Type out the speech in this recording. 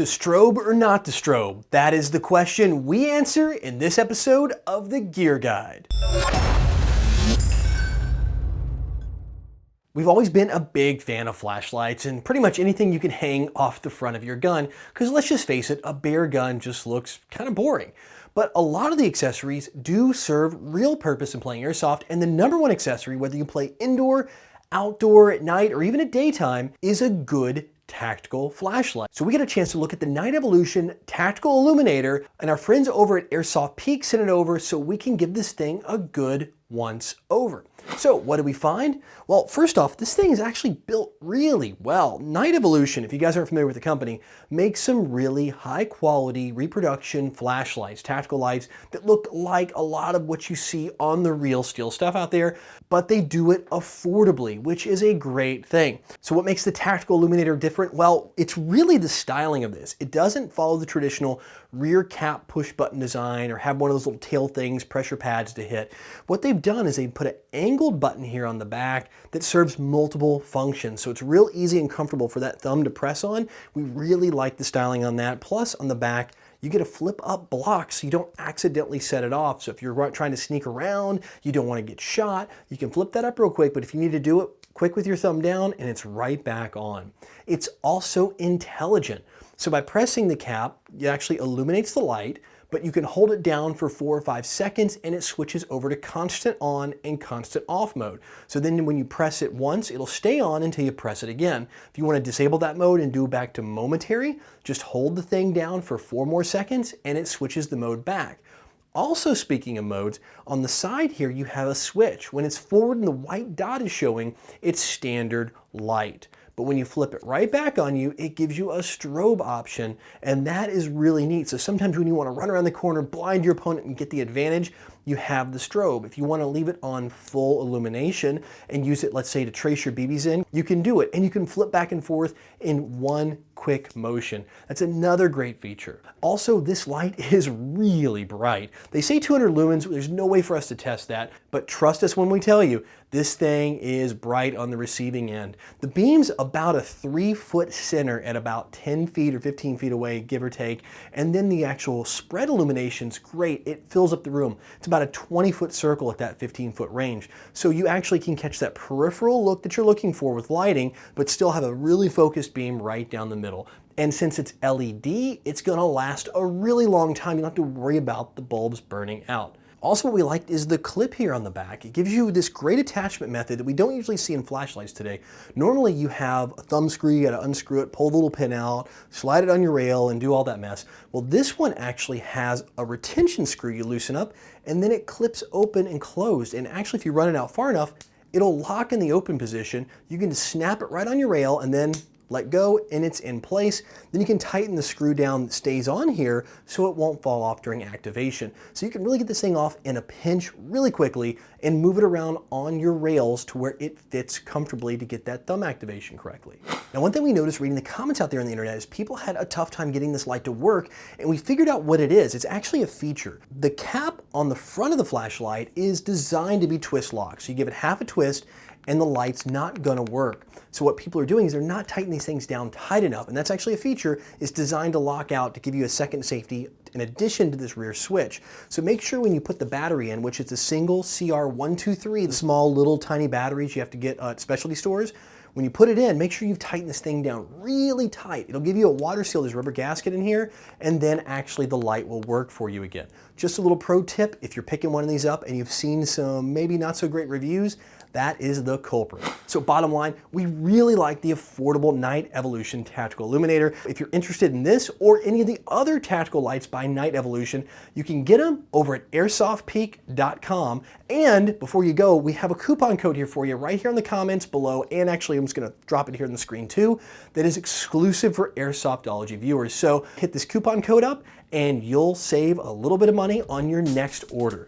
To strobe or not to strobe? That is the question we answer in this episode of the Gear Guide. We've always been a big fan of flashlights and pretty much anything you can hang off the front of your gun, because let's just face it, a bare gun just looks kind of boring. But a lot of the accessories do serve real purpose in playing airsoft, and the number one accessory, whether you play indoor, outdoor, at night, or even at daytime, is a good tactical flashlight. So we get a chance to look at the Night Evolution Tactical Illuminator, and our friends over at Airsoft Peak sent it over so we can give this thing a good once over. So what did we find? Well, first off, this thing is actually built really well. Night Evolution, if you guys aren't familiar with the company, makes some really high quality reproduction flashlights, tactical lights that look like a lot of what you see on the real steel stuff out there, but they do it affordably, which is a great thing. So what makes the Tactical Illuminator different? Well, it's really the styling of this. It doesn't follow the traditional rear cap push button design or have one of those little tail things, pressure pads to hit. What they've done is they've put an angled button here on the back that serves multiple functions. So it's real easy and comfortable for that thumb to press on. We really like the styling on that. Plus on the back, you get a flip up block so you don't accidentally set it off. So if you're trying to sneak around, you don't want to get shot, you can flip that up real quick, but if you need to do it quick with your thumb down and it's right back on. It's also intelligent. So by pressing the cap, it actually illuminates the light, but you can hold it down for 4 or 5 seconds and it switches over to constant on and constant off mode. So then when you press it once, it'll stay on until you press it again. If you want to disable that mode and do back to momentary, just hold the thing down for 4 more seconds and it switches the mode back. Also, speaking of modes, on the side here you have a switch. When it's forward and the white dot is showing, it's standard light. But when you flip it right back on you, it gives you a strobe option, and that is really neat. So sometimes when you want to run around the corner, blind your opponent and get the advantage, you have the strobe. If you want to leave it on full illumination and use it, let's say, to trace your BBs in, you can do it, and you can flip back and forth in one quick motion. That's another great feature. Also, this light is really bright. They say 200 lumens, there's no way for us to test that, but trust us when we tell you, this thing is bright on the receiving end. The beam's about a 3-foot center at about 10 feet or 15 feet away, give or take, and then the actual spread illumination's great. It fills up the room. It's about a 20-foot circle at that 15-foot range. So you actually can catch that peripheral look that you're looking for with lighting, but still have a really focused beam right down the middle. And since it's LED, it's gonna last a really long time. You don't have to worry about the bulbs burning out. Also, what we liked is the clip here on the back. It gives you this great attachment method that we don't usually see in flashlights today. Normally you have a thumb screw, you gotta unscrew it, pull the little pin out, slide it on your rail and do all that mess. Well, this one actually has a retention screw you loosen up and then it clips open and closed. And actually if you run it out far enough, it'll lock in the open position. You can just snap it right on your rail and then let go and it's in place. Then you can tighten the screw down that stays on here so it won't fall off during activation. So you can really get this thing off in a pinch really quickly and move it around on your rails to where it fits comfortably to get that thumb activation correctly. Now, one thing we noticed reading the comments out there on the internet is people had a tough time getting this light to work, and we figured out what it is. It's actually a feature. The cap on the front of the flashlight is designed to be twist locked. So you give it half a twist and the light's not gonna work. So what people are doing is they're not tightening these things down tight enough, and that's actually a feature. It's designed to lock out to give you a second safety in addition to this rear switch. So make sure when you put the battery in, which is a single CR123, the small little tiny batteries you have to get at specialty stores, when you put it in, make sure you've tightened this thing down really tight. It'll give you a water seal, there's a rubber gasket in here, and then actually the light will work for you again. Just a little pro tip, if you're picking one of these up and you've seen some maybe not so great reviews, that is the culprit. So bottom line, we really like the affordable Night Evolution Tactical Illuminator. If you're interested in this or any of the other tactical lights by Night Evolution, you can get them over at airsoftpeak.com. And before you go, we have a coupon code here for you right here in the comments below. And actually, I'm just gonna drop it here on the screen too. That is exclusive for Airsoftology viewers. So hit this coupon code up and you'll save a little bit of money on your next order.